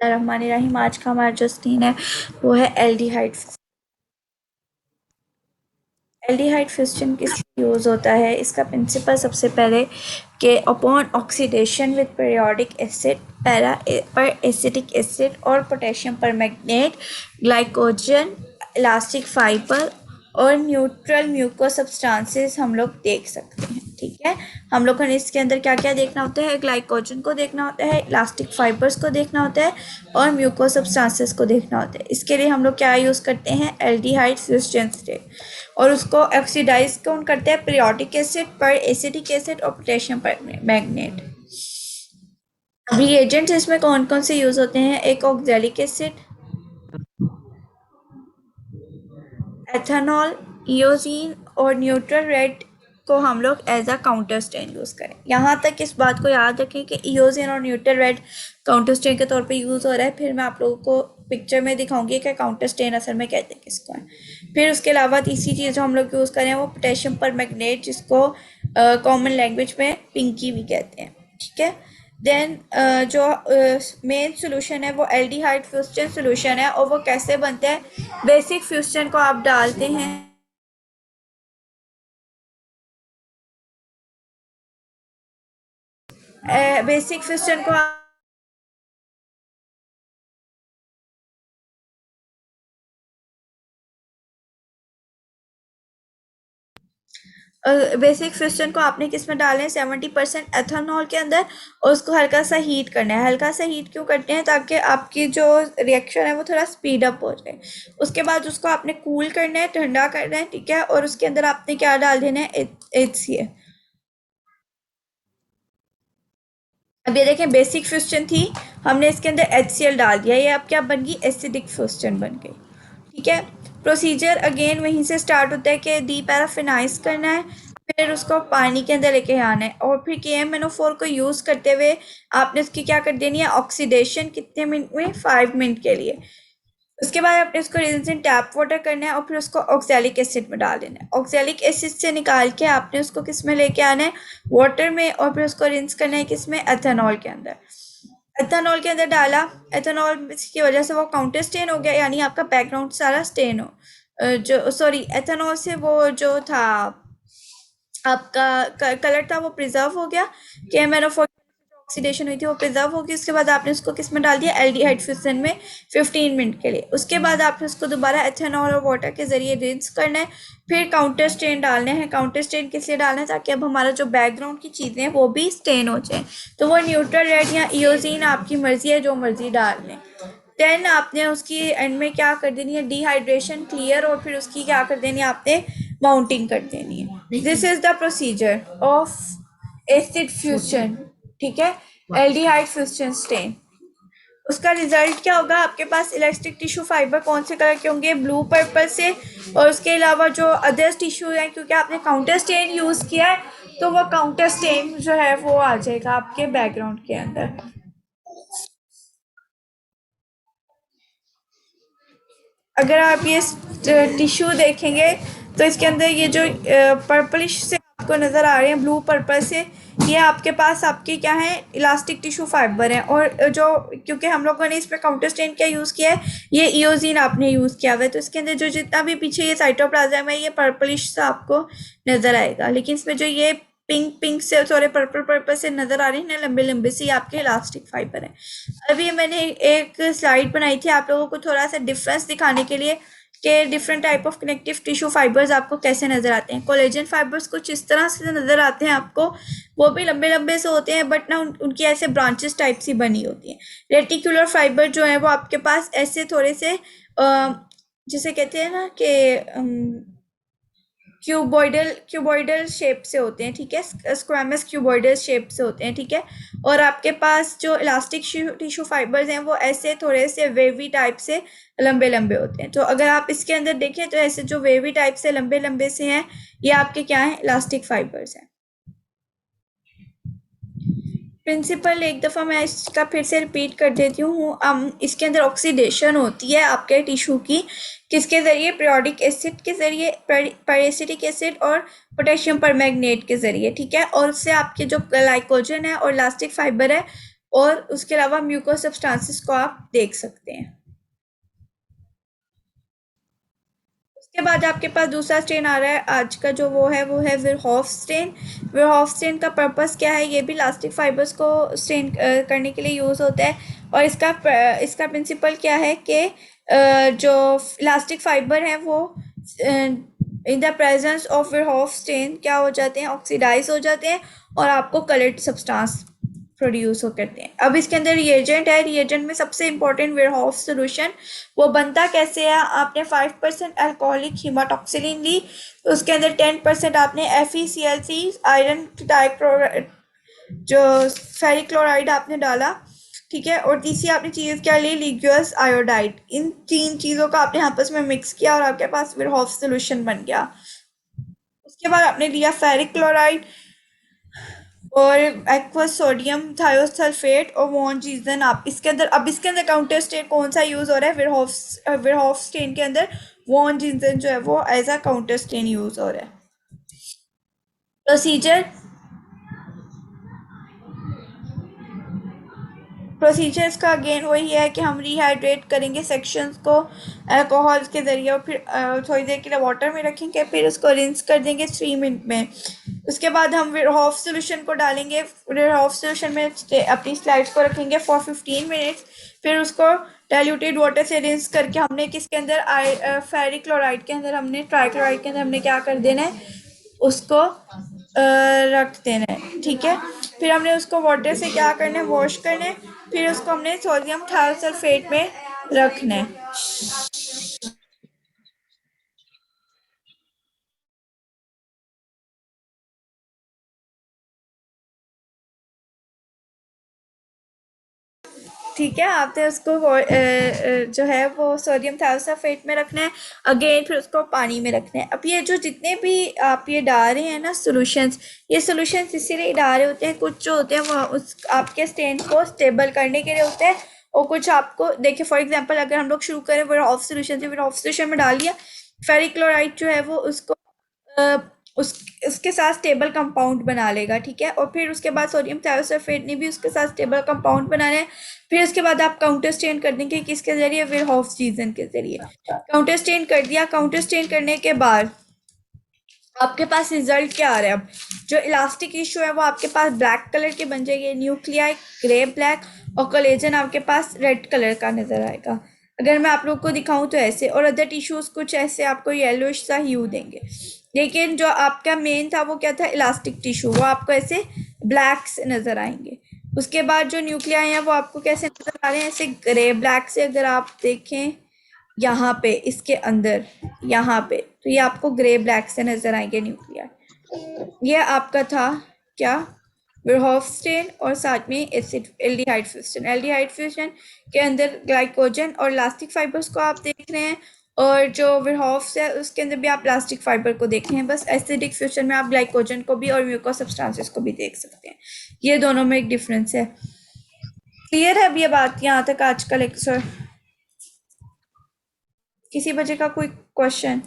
रहमान आज का हमारा जो सीन है वो है एल्डिहाइड। एल्डिहाइड फिस्टन किस यूज़ होता है, इसका प्रिंसिपल सबसे पहले कि upon oxidation with periodic acid para पर एसिटिक एसिड और potassium permanganate glycogen elastic fibre और न्यूट्रल म्यूको सब्सटेंसेस हम लोग देख सकते हैं। ठीक है, हम लोग को इसके अंदर क्या क्या देखना होता है, ग्लाइकोजन को देखना होता है, इलास्टिक फाइबर्स को देखना होता है और म्यूको सब्सटेंसेस को देखना होता है। इसके लिए हम लोग क्या यूज़ करते हैं, एल्डिहाइड फिस्टन और उसको ऑक्सीडाइज कौन करते हैं, पीरियोडिक एसिड पर एसिटिक एसिड और पोटेशियम परमैंगनेट। रिएजेंट्स इसमें कौन कौन से यूज होते हैं, एक ऑक्सैलिक एसिड, एथेनॉल, इओजीन और न्यूट्रल रेड को हम लोग as a counter stain use करें। यहाँ तक इस बात को याद रखें कि इओजीन और न्यूट्रल रेड काउंटर स्टेन के तौर पे यूज़ हो रहा है। फिर मैं आप लोगों को पिक्चर में दिखाऊंगी कि काउंटर स्टेन असल में कहते हैं किसको है। फिर उसके अलावा तीसरी चीज़ जो हम लोग यूज़ करें वो पोटेशियम परमैंगनेट, जिसको कॉमन लैंग्वेज में पिंकी भी कहते हैं। ठीक है, देन जो मेन सोल्यूशन है वो एल्डिहाइड फ्यूस्टन सोल्यूशन है और वो कैसे बनते हैं, बेसिक फ्यूस्टन को आप डालते हैं बेसिक फ्यूस्टन को बेसिक फ्यूस्टन को आपने किस में डालें, 70% एथेनॉल के अंदर और उसको हल्का सा हीट करना है। हल्का सा हीट क्यों करते हैं, ताकि आपकी जो रिएक्शन है वो थोड़ा स्पीड अप हो जाए। उसके बाद उसको आपने कूल करना है, ठंडा करना है। ठीक है, और उसके अंदर आपने क्या डाल देना है, HCl। अब ये देखें, बेसिक फ्यूस्टन थी, हमने इसके अंदर HCl डाल दिया, ये अब क्या बन गई, एसिडिक फ्यूस्टन बन गई। ठीक है, प्रोसीजर अगेन वहीं से स्टार्ट होता है कि डी पैराफिनाइज करना है, फिर उसको पानी के अंदर लेके आना है और फिर KMnO4 को यूज़ करते हुए आपने उसकी क्या कर देनी है, ऑक्सीडेशन कितने मिनट में, 5 मिनट के लिए। उसके बाद आपने उसको रिंस टैप वाटर करना है और फिर उसको ऑक्सैलिक एसिड में डाल देना है। ऑक्सैलिक एसिड से निकाल के आपने उसको किस में लेके आना है, वाटर में, और फिर उसको रिंस करना है किस में, एथेनॉल के अंदर। एथेनॉल के अंदर डाला, एथेनॉल की वजह से वो काउंटर स्टेन हो गया, यानी आपका बैकग्राउंड सारा स्टेन हो जो सॉरी एथेनॉल से वो जो था आपका कलर था वो प्रिजर्व हो गया, KMnO4 ऑक्सीडेशन हुई थी वो प्रिजर्व होगी। उसके बाद आपने उसको किस में डाल दिया, एल्डिहाइड फ्यूजन में 15 मिनट के लिए। उसके बाद आपने उसको दोबारा एथेनॉल और वाटर के जरिए रिंस करना है, फिर काउंटर स्टेन डालने हैं। काउंटर स्टेन किस लिए डालना है, ताकि अब हमारा जो बैकग्राउंड की चीज़ें हैं वो भी स्टेन हो जाए। तो वो न्यूट्रल रेड या इओजीन आपकी मर्जी है, जो मर्जी डाल लें। देन आपने उसकी एंड में क्या कर देनी है, डिहाइड्रेशन क्लियर, और फिर उसकी क्या कर देनी है, आपने माउंटिंग कर देनी है। This is the procedure of acid fusion. ठीक है, एल्डिहाइड फ्यूजन स्टेन। उसका रिजल्ट क्या होगा, आपके पास इलास्टिक टिश्यू फाइबर कौन से कलर के होंगे, ब्लू पर्पल से, और उसके अलावा जो अदर्स टिश्यू है, क्योंकि आपने काउंटर स्टेन यूज किया है तो वो काउंटर स्टेन जो है वो आ जाएगा आपके बैकग्राउंड के अंदर। अगर आप ये टिश्यू देखेंगे तो इसके अंदर ये जो पर्पलिश से आपको नज़र आ रहे हैं, ब्लू पर्पल से, ये आपके पास आपके क्या है, इलास्टिक टिश्यू फाइबर है। और जो क्योंकि हम लोगों ने इस पर काउंटर स्टेन क्या यूज़ किया है, ये इओजीन आपने यूज़ किया हुआ है, तो इसके अंदर जो जितना भी पीछे ये साइटोप्लाज्म है ये पर्पलिश से आपको नज़र आएगा। लेकिन इसमें जो ये पिंक पिंक से, सॉरी पर्पल पर्पल से नज़र आ रही है ना, लंबे लंबे से, आपके इलास्टिक फाइबर है। अभी मैंने एक स्लाइड बनाई थी आप लोगों को थोड़ा सा डिफरेंस दिखाने के लिए कि different type of connective tissue fibres आपको कैसे नजर आते हैं। कोलेजन फाइबर्स कुछ इस तरह से नजर आते हैं आपको, वो भी लंबे लंबे से होते हैं, बट ना उनकी ऐसे ब्रांचेस टाइप सी बनी होती हैं। रेटिकुलर फाइबर जो है वो आपके पास ऐसे थोड़े से जिसे कहते हैं ना कि क्यूबॉइडल शेप से होते हैं। ठीक है, स्क्वामस क्यूबॉइडल शेप से होते हैं। ठीक है, और आपके पास जो इलास्टिक टिश्यू फाइबर्स हैं वो ऐसे थोड़े से वेवी टाइप से लंबे लंबे होते हैं। तो अगर आप इसके अंदर देखें तो ऐसे जो वेवी टाइप से लंबे लंबे से हैं, ये आपके क्या हैं, इलास्टिक फाइबर्स हैं। प्रिंसिपल एक दफ़ा मैं इसका फिर से रिपीट कर देती हूँ। इसके अंदर ऑक्सीडेशन होती है आपके टिश्यू की, किसके ज़रिए, पीरियोडिक एसिड के ज़रिए, पेरिसिटिक एसिड और पोटेशियम परमैंगनेट के ज़रिए। ठीक है, और उससे आपके जो ग्लाइकोजन है और इलास्टिक फाइबर है और उसके अलावा म्यूको सब्सटेंसेस को आप देख सकते हैं। उसके बाद आपके पास दूसरा स्ट्रेन आ रहा है आज का, जो वो है विरहॉफ स्ट्रेन। विरहॉफ स्ट्रेन का पर्पस क्या है? ये भी इलास्टिक फाइबर्स को स्ट्रेन करने के लिए यूज़ होता है। और इसका प्रिंसिपल क्या है कि जो इलास्टिक फाइबर है वो इन द प्रेजेंस ऑफ विरहॉफ स्ट्रेन क्या हो जाते हैं? ऑक्सीडाइज हो जाते हैं और आपको कलर्ड सब्सटेंस प्रोड्यूस हो करते हैं। अब इसके अंदर रिएजेंट है, रिएजेंट में सबसे इंपॉर्टेंट वेयरहाउस सॉल्यूशन। वो बनता कैसे है? आपने 5% अल्कोहलिक हीमाटॉक्सिलिन ली, तो उसके अंदर 10% आपने FeCl3 आयरन डाइक्लोराइड जो फेरिक क्लोराइड आपने डाला, ठीक है। और तीसरी आपने चीज़ क्या ली? लिग्यूअस आयोडाइड। इन 3 चीज़ों का आपने आपस में मिक्स किया और आपके पास वेयरहाउस सॉल्यूशन बन गया। उसके बाद आपने लिया फेरिक क्लोराइड और एक्वस सोडियम थायोसल्फेट और वॉन जीजन। आप इसके अंदर, अब इसके अंदर काउंटर स्टेन कौन सा यूज हो रहा है? विरहॉफ स्टेन के अंदर वॉन जीजन जो है वो as a counter stain use हो रहा है। प्रोसीजर प्रोसीजर्स का अगेन वही है कि हम रिहाइड्रेट करेंगे सेक्शंस को अल्कोहल के ज़रिए और फिर थोड़ी देर के लिए वाटर में रखेंगे, फिर उसको रिंस कर देंगे 3 मिनट में। उसके बाद हम विरहॉफ सोल्यूशन को डालेंगे, विरहॉफ सोल्यूशन में अपनी स्लाइड्स को रखेंगे फॉर 15 मिनट्स, फिर उसको डाइल्यूटेड वाटर से रिंस करके हमने किसके अंदर फेरिक क्लोराइड के अंदर हमने ट्राइक्लोराइड के अंदर हमने क्या कर देना है? उसको रख देना है, ठीक है। फिर हमने उसको वाटर से क्या करना है? वॉश करना है। फिर उसको हमने सोडियम थायोसल्फेट में रखना है। ठीक है, आपने उसको जो है वो सोडियम थायोसल्फेट में रखना है। अगेन फिर उसको पानी में रखना है। अब ये जो जितने भी आप ये डाल रहे हैं ना सॉल्यूशंस, ये सॉल्यूशंस इसीलिए डाल रहे होते हैं, कुछ जो होते हैं वो उस आपके स्टेन को स्टेबल करने के लिए होते हैं और कुछ आपको देखिए फॉर एग्जांपल अगर हम लोग शुरू करें फिर ऑफ सॉल्यूशन से, फिर ऑफ सॉल्यूशन में डाल दिया फेरिक क्लोराइड जो है वो उसको अ, उस उसके साथ स्टेबल कंपाउंड बना लेगा, ठीक है। और फिर उसके बाद सोडियम थायोसल्फेट ने भी उसके साथ स्टेबल कंपाउंड बनाना है। फिर उसके बाद आप काउंटर स्टेन कर देंगे किसके जरिए? विरहॉफ रीजन के जरिए। काउंटर स्टेन कर दिया। काउंटर स्टेन करने के बाद आपके पास रिजल्ट क्या आ रहा है? अब जो इलास्टिक टिश्यू है वो आपके पास ब्लैक कलर के बन जाएंगे, न्यूक्लियाई ग्रे ब्लैक, और कोलेजन आपके पास रेड कलर का नजर आएगा। अगर मैं आप लोग को दिखाऊं तो ऐसे, और अदर टिश्यूज कुछ ऐसे आपको येलोइश सा ह्यू देंगे। लेकिन जो आपका मेन था वो क्या था? इलास्टिक टिश्यू, वो आपको ऐसे ब्लैक से नजर आएंगे। उसके बाद जो न्यूक्लियाई हैं वो आपको कैसे नजर आ रहे हैं? ऐसे ग्रे ब्लैक से। अगर आप देखें यहाँ पे इसके अंदर, यहाँ पे, तो ये आपको ग्रे ब्लैक से नजर आएंगे न्यूक्लियर। ये आपका था क्या? विरहॉफ स्टेन और साथ में acid aldehyde fusion. Aldehyde fusion के अंदर ग्लाइकोजन और इलास्टिक फाइबर्स को आप देख रहे हैं, और जो विरहॉफ है उसके अंदर भी आप प्लास्टिक फाइबर को देख रहे हैं। बस एसिडिक फ्यूजन में आप ग्लाइकोजन को भी और म्यूको सब्सटेंसेस को भी देख सकते हैं। ये दोनों में एक डिफरेंस है। क्लियर है अब ये बात यहाँ तक आज का लेक्चर? किसी बच्चे का कोई क्वेश्चन?